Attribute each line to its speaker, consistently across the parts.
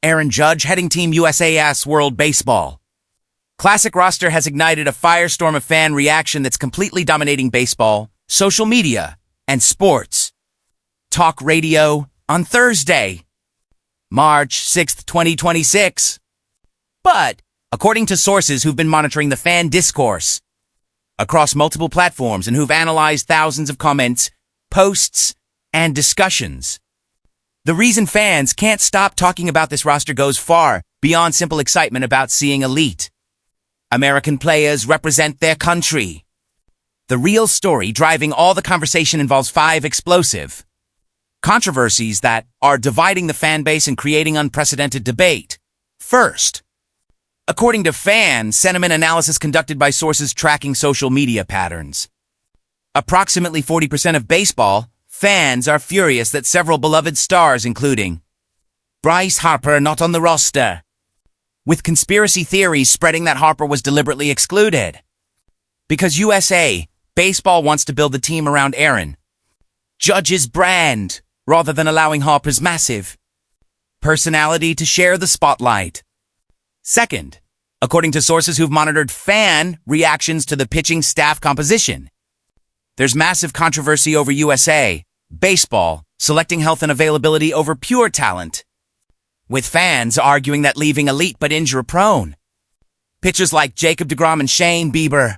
Speaker 1: Aaron Judge heading Team USA's World Baseball. Classic roster has ignited a firestorm of fan reaction that's completely dominating baseball, social media, and sports. Talk radio on Thursday, March 6th, 2026. But, according to sources who've been monitoring the fan discourse across multiple platforms and who've analyzed thousands of comments, posts, and discussions, the reason fans can't stop talking about this roster goes far beyond simple excitement about seeing elite American players represent their country. The real story driving all the conversation involves 5 explosive controversies that are dividing the fan base and creating unprecedented debate. First, according to fan sentiment analysis conducted by sources tracking social media patterns, approximately 40% of baseball fans are furious that several beloved stars, including Bryce Harper, not on the roster, with conspiracy theories spreading that Harper was deliberately excluded. Because USA Baseball wants to build the team around Aaron Judge's brand, rather than allowing Harper's massive personality to share the spotlight. Second, according to sources who've monitored fan reactions to the pitching staff composition, there's massive controversy over USA Baseball selecting health and availability over pure talent, with fans arguing that leaving elite but injury-prone pitchers like Jacob deGrom and Shane Bieber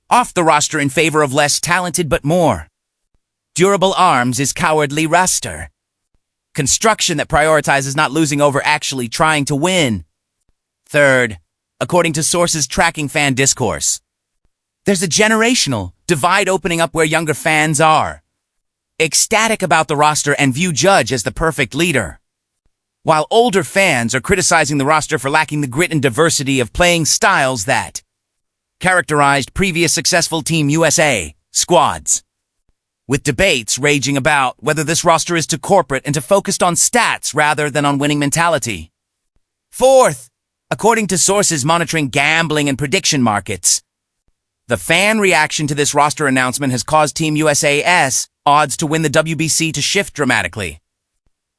Speaker 1: off the roster in favor of less talented but more durable arms is cowardly roster construction that prioritizes not losing over actually trying to win. Third, according to sources tracking fan discourse, there's a generational divide opening up where younger fans are ecstatic about the roster and view Judge as the perfect leader, while older fans are criticizing the roster for lacking the grit and diversity of playing styles that characterized previous successful Team USA squads, with debates raging about whether this roster is too corporate and too focused on stats rather than on winning mentality. Fourth, according to sources monitoring gambling and prediction markets, the fan reaction to this roster announcement has caused Team USA's odds to win the WBC to shift dramatically,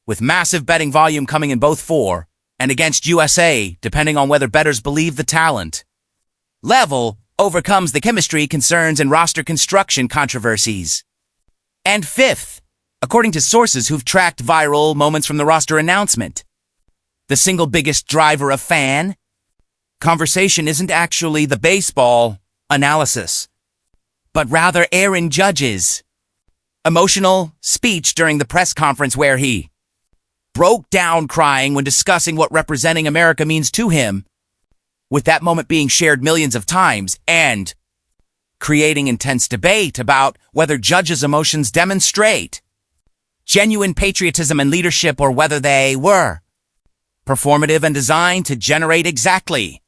Speaker 1: with massive betting volume coming in both for and against USA, depending on whether bettors believe the talent level overcomes the chemistry concerns and roster construction controversies. And fifth, according to sources who've tracked viral moments from the roster announcement, the single biggest driver of fan conversation isn't actually the baseball analysis, but rather Aaron Judge's emotional speech during the press conference where he broke down crying when discussing what representing America means to him, with that moment being shared millions of times and creating intense debate about whether Judge's emotions demonstrate genuine patriotism and leadership or whether they were performative and designed to generate exactly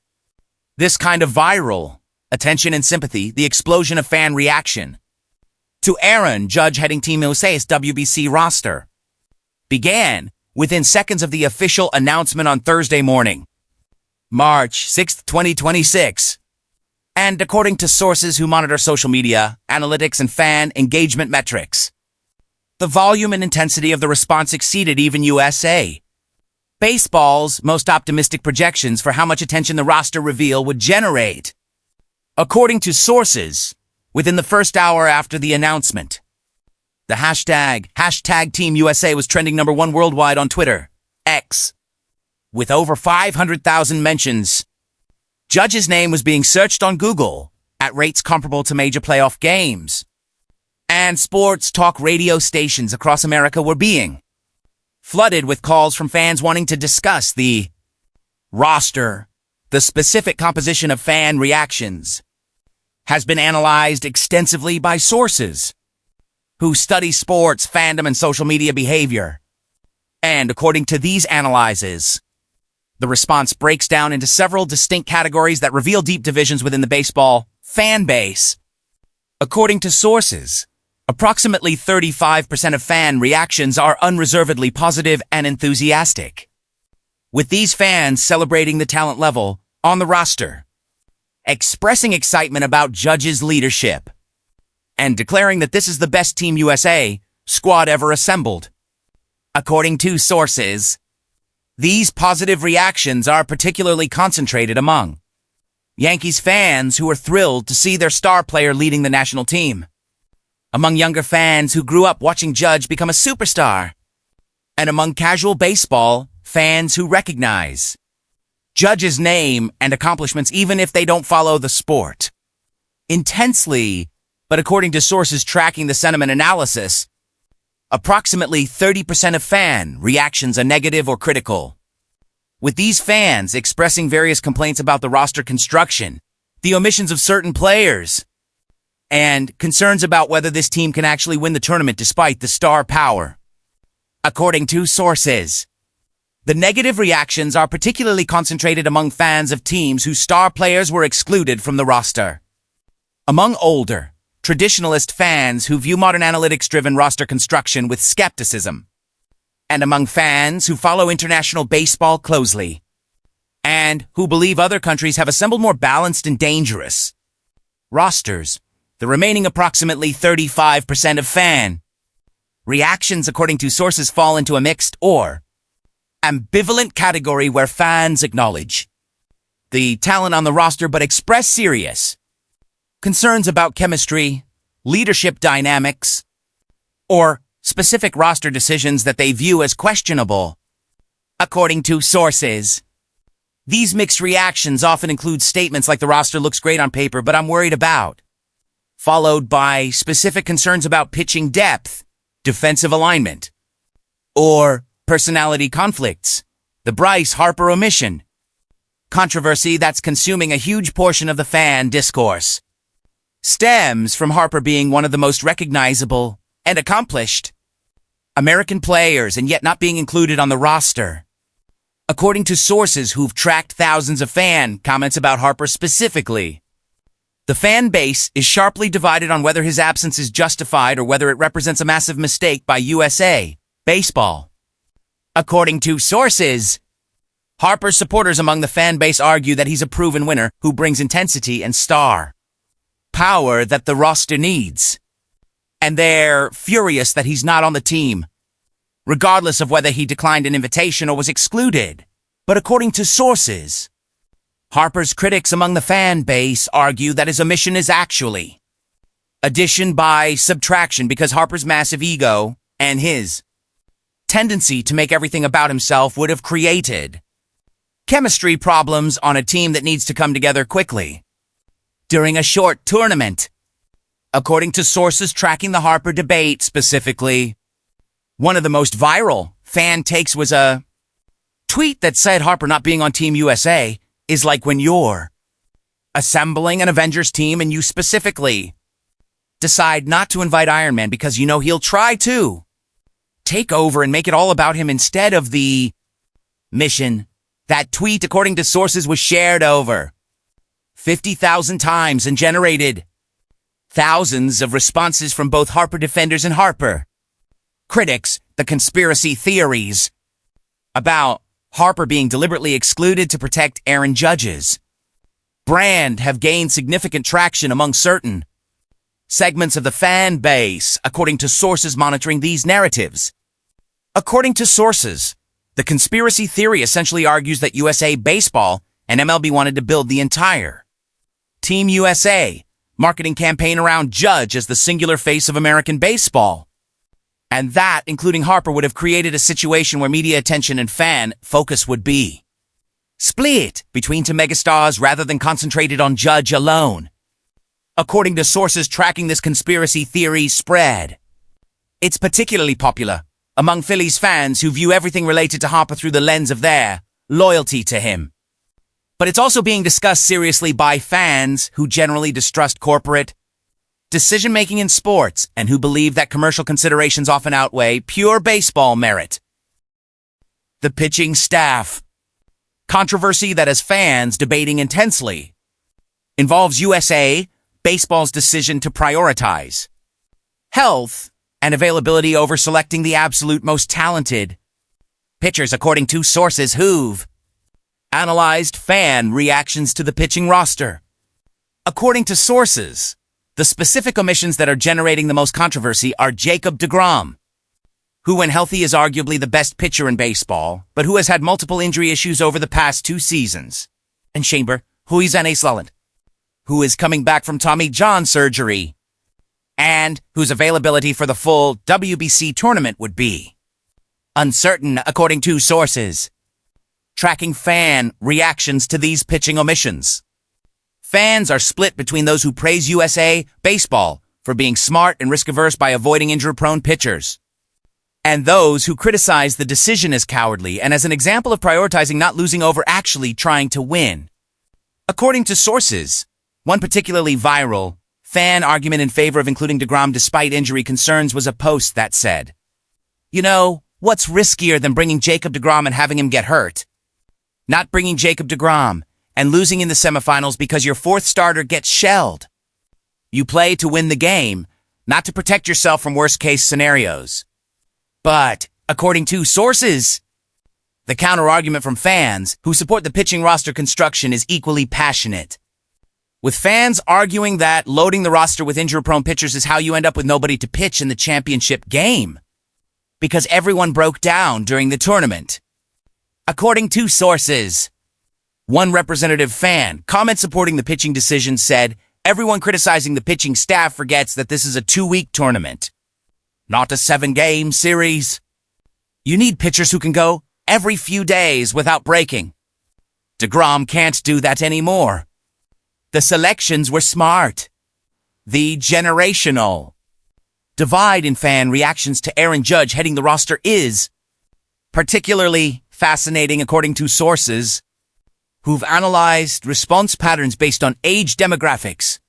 Speaker 1: this kind of viral attention and sympathy. The explosion of fan reaction to Aaron Judge heading Team USA's WBC roster began within seconds of the official announcement on Thursday morning, March 6th, 2026. And according to sources who monitor social media, analytics, and fan engagement metrics, the volume and intensity of the response exceeded even USA Baseball's most optimistic projections for how much attention the roster reveal would generate. According to sources, within the first hour after the announcement, the hashtag Team USA was trending #1 worldwide on Twitter, X, with over 500,000 mentions. Judge's name was being searched on Google at rates comparable to major playoff games, and sports talk radio stations across America were being flooded with calls from fans wanting to discuss the roster. The specific composition of fan reactions has been analyzed extensively by sources who study sports, fandom, and social media behavior. And according to these analyses, the response breaks down into several distinct categories that reveal deep divisions within the baseball fan base. According to sources, approximately 35% of fan reactions are unreservedly positive and enthusiastic, with these fans celebrating the talent level on the roster, expressing excitement about Judge's leadership, and declaring that this is the best Team USA squad ever assembled. According to sources, These positive reactions are particularly concentrated among Yankees fans who are thrilled to see their star player leading the national team, among younger fans who grew up watching Judge become a superstar, and among casual baseball fans who recognize Judge's name and accomplishments even if they don't follow the sport intensely. But according to sources tracking the sentiment analysis, approximately 30% of fan reactions are negative or critical, with these fans expressing various complaints about the roster construction, the omissions of certain players, and concerns about whether this team can actually win the tournament despite the star power. According to sources, the negative reactions are particularly concentrated among fans of teams whose star players were excluded from the roster, among older, traditionalist fans who view modern analytics-driven roster construction with skepticism, and among fans who follow international baseball closely, and who believe other countries have assembled more balanced and dangerous rosters. The remaining approximately 35% of fan reactions, according to sources, fall into a mixed or ambivalent category where fans acknowledge the talent on the roster but express serious concerns about chemistry, leadership dynamics, or specific roster decisions that they view as questionable. According to sources, these mixed reactions often include statements like the roster looks great on paper, but I'm worried about, followed by specific concerns about pitching depth, defensive alignment, or personality conflicts, the Bryce Harper omission, controversy that's consuming a huge portion of the fan discourse, stems from Harper being one of the most recognizable and accomplished American players and yet not being included on the roster. According to sources who've tracked thousands of fan comments about Harper specifically, the fan base is sharply divided on whether his absence is justified or whether it represents a massive mistake by USA Baseball. According to sources, Harper's supporters among the fan base argue that he's a proven winner who brings intensity and star power that the roster needs, and they're furious that he's not on the team, regardless of whether he declined an invitation or was excluded. But according to sources, Harper's critics among the fan base argue that his omission is actually addition by subtraction because Harper's massive ego and his tendency to make everything about himself would have created chemistry problems on a team that needs to come together quickly during a short tournament. According to sources tracking the Harper debate specifically, one of the most viral fan takes was a tweet that said Harper not being on Team USA is like when you're assembling an Avengers team and you specifically decide not to invite Iron Man because you know he'll try to take over and make it all about him instead of the mission. That tweet, according to sources, was shared over 50,000 times and generated thousands of responses from both Harper defenders and Harper critics. The conspiracy theories about Harper being deliberately excluded to protect Aaron Judge's brand have gained significant traction among certain segments of the fan base, according to sources monitoring these narratives. According to sources, the conspiracy theory essentially argues that USA Baseball and MLB wanted to build the entire Team USA marketing campaign around Judge as the singular face of American baseball, and that, including Harper, would have created a situation where media attention and fan focus would be split between two megastars rather than concentrated on Judge alone. According to sources tracking this conspiracy theory spread, it's particularly popular among Phillies fans who view everything related to Harper through the lens of their loyalty to him. But it's also being discussed seriously by fans who generally distrust corporate decision-making in sports and who believe that commercial considerations often outweigh pure baseball merit. The pitching staff controversy that has fans debating intensely involves USA Baseball's decision to prioritize health and availability over selecting the absolute most talented pitchers, according to sources who've analyzed fan reactions to the pitching roster. According to sources, the specific omissions that are generating the most controversy are Jacob deGrom, who when healthy is arguably the best pitcher in baseball, but who has had multiple injury issues over the past 2 seasons. And Chamber, who is an Iceland, who is coming back from Tommy John surgery, and whose availability for the full WBC tournament would be uncertain according to sources. Tracking fan reactions to these pitching omissions. Fans are split between those who praise USA Baseball for being smart and risk-averse by avoiding injury-prone pitchers, and those who criticize the decision as cowardly and as an example of prioritizing not losing over actually trying to win. According to sources, one particularly viral fan argument in favor of including DeGrom despite injury concerns was a post that said, "You know, what's riskier than bringing Jacob DeGrom and having him get hurt? Not bringing Jacob DeGrom and losing in the semifinals because your 4th starter gets shelled. You play to win the game, not to protect yourself from worst-case scenarios." But, according to sources, the counter-argument from fans who support the pitching roster construction is equally passionate, with fans arguing that loading the roster with injury-prone pitchers is how you end up with nobody to pitch in the championship game, because everyone broke down during the tournament. According to sources, one representative fan comment supporting the pitching decision said, "Everyone criticizing the pitching staff forgets that this is a 2-week tournament, not a 7-game series. You need pitchers who can go every few days without breaking. DeGrom can't do that anymore. The selections were smart." The generational divide in fan reactions to Aaron Judge heading the roster is particularly fascinating according to sources who've analyzed response patterns based on age demographics.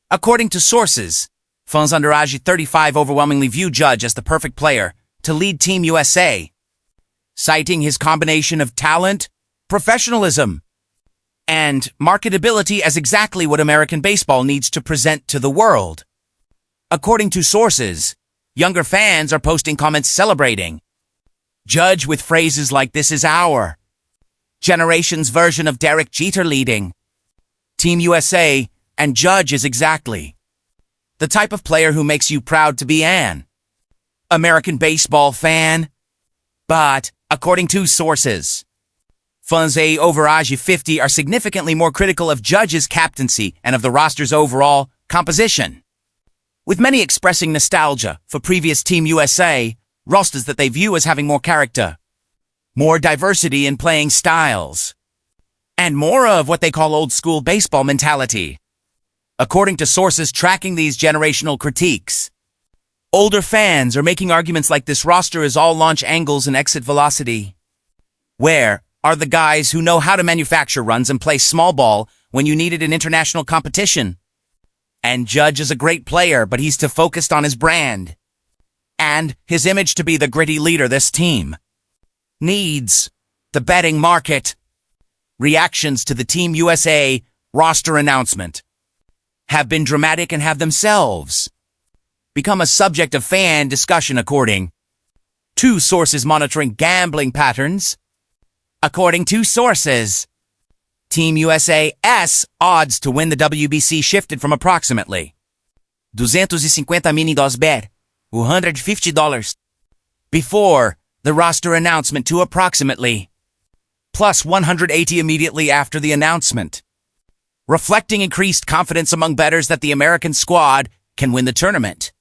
Speaker 1: According to sources, fans under age 35 overwhelmingly view Judge as the perfect player to lead Team USA, citing his combination of talent, professionalism, and marketability as exactly what American baseball needs to present to the world. According to sources, younger fans are posting comments celebrating Judge with phrases like "This is our generation's version of Derek Jeter leading Team USA," and Judge is exactly the type of player who makes you proud to be an American baseball fan. But, according to sources, fans over age 50 are significantly more critical of Judge's captaincy and of the roster's overall composition, with many expressing nostalgia for previous Team USA rosters that they view as having more character, more diversity in playing styles, and more of what they call old-school baseball mentality. According to sources tracking these generational critiques, older fans are making arguments like this roster is all launch angles and exit velocity. Where are the guys who know how to manufacture runs and play small ball when you need it in international competition? And Judge is a great player, but he's too focused on his brand and his image to be the gritty leader this team needs. The betting market reactions to the Team USA roster announcement have been dramatic and have themselves become a subject of fan discussion according to sources monitoring gambling patterns. According to sources, Team USA's odds to win the WBC shifted from approximately $250 $150 before the roster announcement to approximately plus 180 immediately after the announcement, reflecting increased confidence among bettors that the American squad can win the tournament.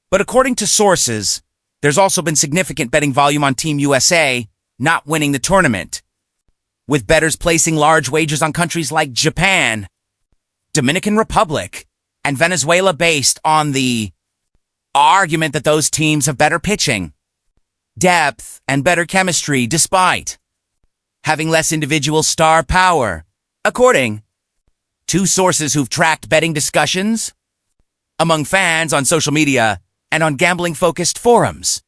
Speaker 1: But according to sources, there's also been significant betting volume on Team USA not winning the tournament, with bettors placing large wagers on countries like Japan, Dominican Republic, and Venezuela based on the argument that those teams have better pitching depth and better chemistry despite having less individual star power, according to sources who've tracked betting discussions among fans on social media and on gambling-focused forums.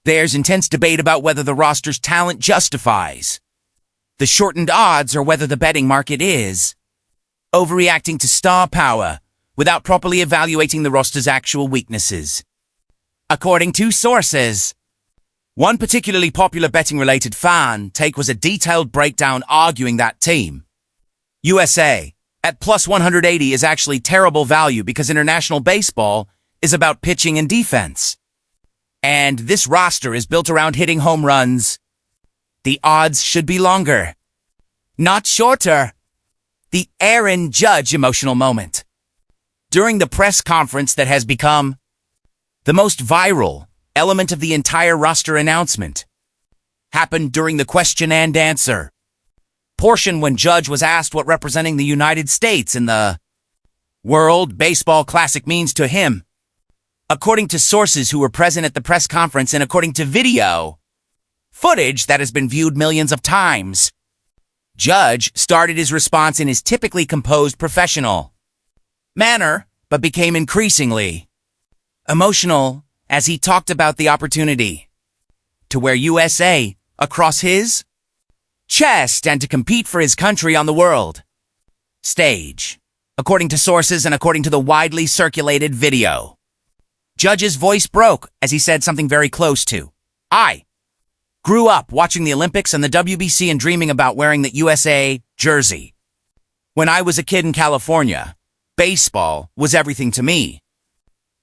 Speaker 1: There's intense debate about whether the roster's talent justifies the shortened odds or whether the betting market is overreacting to star power without properly evaluating the roster's actual weaknesses. According to sources, one particularly popular betting-related fan take was a detailed breakdown arguing that Team USA at plus 180 is actually terrible value because international baseball is about pitching and defense. and this roster is built around hitting home runs, the odds should be longer, not shorter. The Aaron Judge emotional moment. During the press conference that has become the most viral element of the entire roster announcement, happened during the question and answer portion when Judge was asked what representing the United States in the World Baseball Classic means to him. According to sources who were present at the press conference and according to video footage that has been viewed millions of times, Judge started his response in his typically composed professional manner, but became increasingly emotional as he talked about the opportunity to wear USA across his chest and to compete for his country on the world stage. According to sources and according to the widely circulated video, Judge's voice broke as he said something very close to, "I grew up watching the Olympics and the WBC and dreaming about wearing the USA jersey. When I was a kid in California, baseball was everything to me.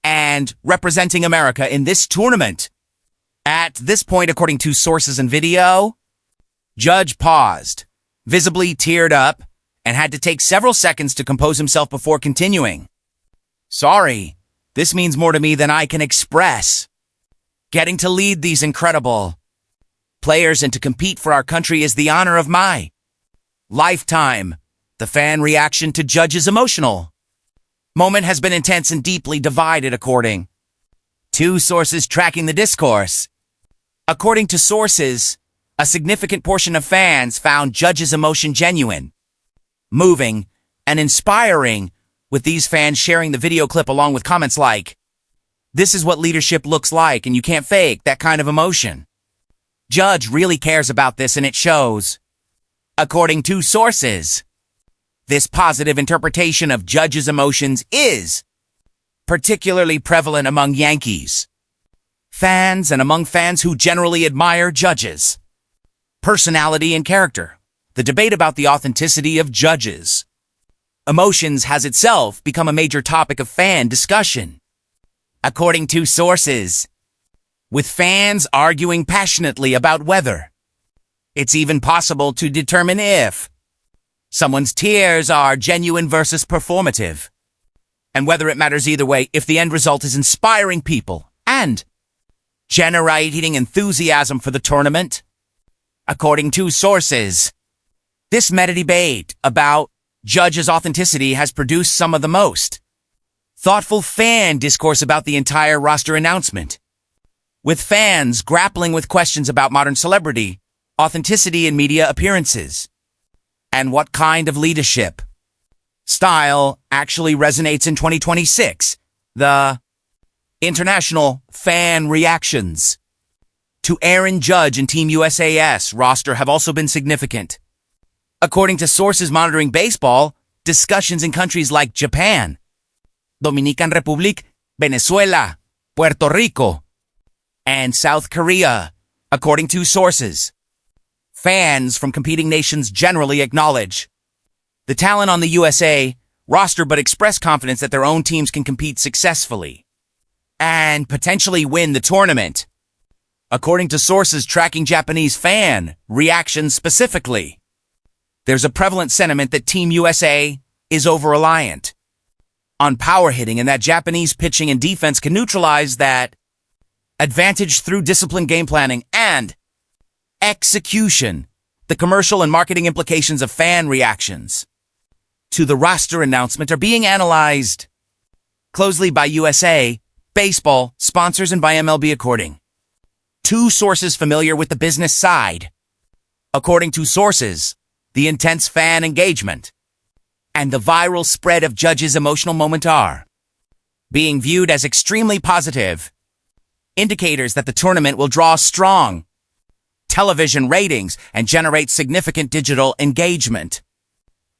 Speaker 1: And representing America in this tournament." At this point, according to sources and video, Judge paused, visibly teared up, and had to take several seconds to compose himself before continuing. "Sorry, this means more to me than I can express. Getting to lead these incredible players and to compete for our country is the honor of my lifetime." The fan reaction to Judge's emotional moment has been intense and deeply divided, according to sources tracking the discourse. According to sources, a significant portion of fans found Judge's emotion genuine, moving, and inspiring, with these fans sharing the video clip along with comments like, "This is what leadership looks like and you can't fake that kind of emotion. Judge really cares about this and it shows." According to sources, this positive interpretation of Judge's emotions is particularly prevalent among Yankees fans and among fans who generally admire Judge's personality and character. The debate about the authenticity of Judge's emotions has itself become a major topic of fan discussion. According to sources, with fans arguing passionately about whether it's even possible to determine if someone's tears are genuine versus performative, and whether it matters either way if the end result is inspiring people and generating enthusiasm for the tournament. According to sources, this meta debate about Judge's authenticity has produced some of the most thoughtful fan discourse about the entire roster announcement, with fans grappling with questions about modern celebrity, authenticity in media appearances, and what kind of leadership style actually resonates in 2026. The international fan reactions to Aaron Judge and Team USA's roster have also been significant. According to sources monitoring baseball, discussions in countries like Japan, Dominican Republic, Venezuela, Puerto Rico, and South Korea. According to sources, fans from competing nations generally acknowledge the talent on the USA roster but express confidence that their own teams can compete successfully and potentially win the tournament. According to sources tracking Japanese fan reactions specifically, there's a prevalent sentiment that Team USA is over-reliant on power hitting and that Japanese pitching and defense can neutralize that advantage through disciplined game planning and execution. The commercial and marketing implications of fan reactions to the roster announcement are being analyzed closely by USA Baseball sponsors and by MLB, according to sources familiar with the business side. According to sources, the intense fan engagement and the viral spread of Judge's emotional moment are being viewed as extremely positive indicators that the tournament will draw strong television ratings and generate significant digital engagement.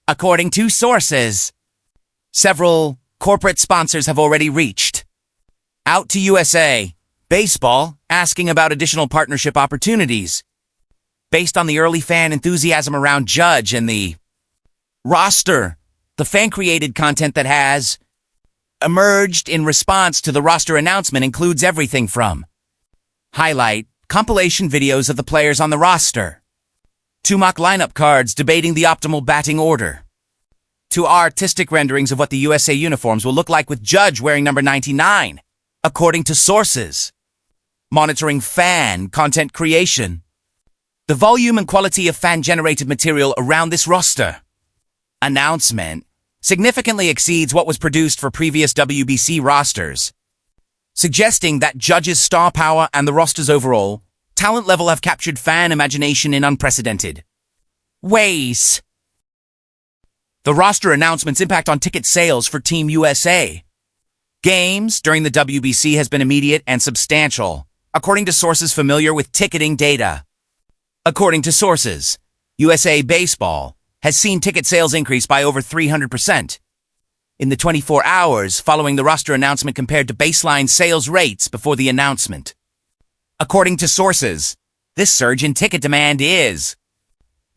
Speaker 1: According to sources, several corporate sponsors have already reached out to USA Baseball asking about additional partnership opportunities based on the early fan enthusiasm around Judge and the roster. The fan-created content that has emerged in response to the roster announcement includes everything from Highlight, compilation videos of the players on the roster. 2 mock lineup cards debating the optimal batting order. 2 artistic renderings of what the USA uniforms will look like with Judge wearing number 99, according to sources. Monitoring fan content creation. The volume and quality of fan-generated material around this roster announcement significantly exceeds what was produced for previous WBC rosters, suggesting that Judge's star power and the roster's overall talent level have captured fan imagination in unprecedented ways. The roster announcement's impact on ticket sales for Team USA games during the WBC has been immediate and substantial, according to sources familiar with ticketing data. According to sources, USA Baseball has seen ticket sales increase by over 300% in the 24 hours following the roster announcement compared to baseline sales rates before the announcement. According to sources, this surge in ticket demand is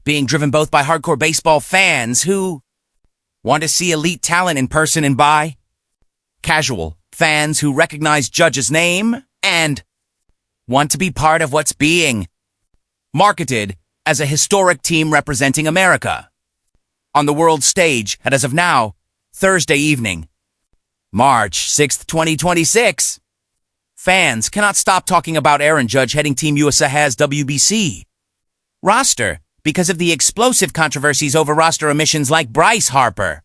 Speaker 1: being driven both by hardcore baseball fans who want to see elite talent in person and by casual fans who recognize Judge's name and want to be part of what's being marketed as a historic team representing America on the world stage at, as of now, Thursday evening, March 6th, 2026. Fans cannot stop talking about Aaron Judge heading Team USA's WBC roster because of the explosive controversies over roster omissions like Bryce Harper,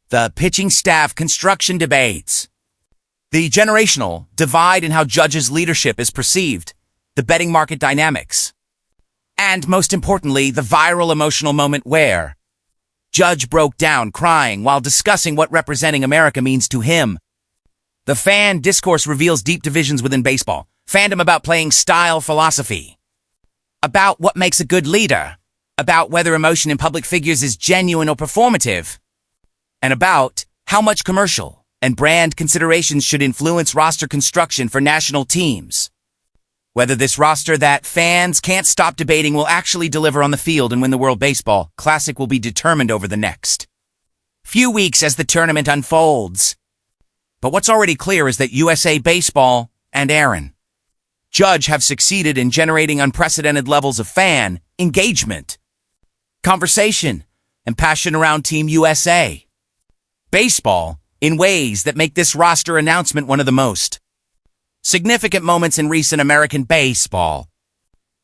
Speaker 1: the pitching staff construction debates, the generational divide in how Judge's leadership is perceived, the betting market dynamics, and most importantly, the viral emotional moment where Judge broke down crying while discussing what representing America means to him. The fan discourse reveals deep divisions within baseball, fandom about playing style philosophy, about what makes a good leader, about whether emotion in public figures is genuine or performative, and about how much commercial and brand considerations should influence roster construction for national teams. Whether this roster that fans can't stop debating will actually deliver on the field and win the World Baseball Classic will be determined over the next few weeks as the tournament unfolds. But what's already clear is that USA Baseball and Aaron Judge have succeeded in generating unprecedented levels of fan engagement, conversation, and passion around Team USA Baseball in ways that make this roster announcement one of the most significant moments in recent American baseball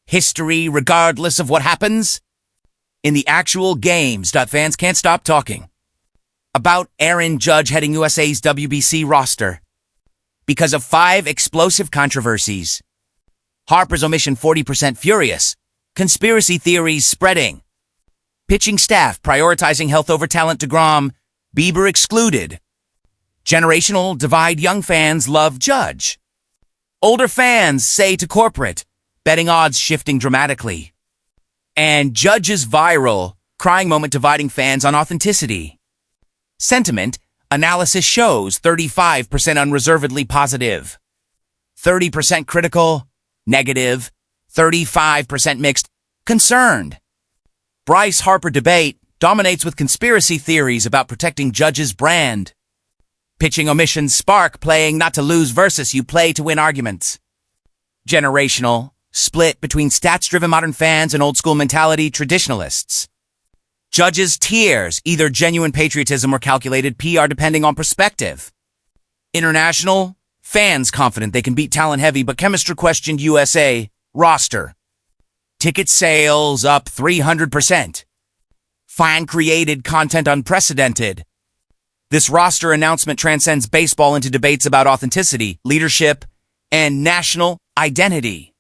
Speaker 1: history, regardless of what happens in the actual games. Fans can't stop talking about Aaron Judge heading USA's WBC roster because of 5 explosive controversies. Harper's omission 40% furious, conspiracy theories spreading, pitching staff prioritizing health over talent, DeGrom, Bieber excluded, generational divide, young fans love Judge, older fans say to corporate, betting odds shifting dramatically, and Judge's viral crying moment dividing fans on authenticity. Sentiment analysis shows 35% unreservedly positive, 30% critical, negative, 35% mixed, concerned. Bryce Harper debate dominates with conspiracy theories about protecting Judge's brand. Pitching omissions spark playing not to lose versus you play to win arguments. Generational split between stats-driven modern fans and old-school mentality traditionalists. Judge's tears, either genuine patriotism or calculated PR depending on perspective. International fans confident they can beat talent-heavy but chemistry-questioned USA roster. Ticket sales up 300%. Fan-created content unprecedented. This roster announcement transcends baseball into debates about authenticity, leadership, and national identity.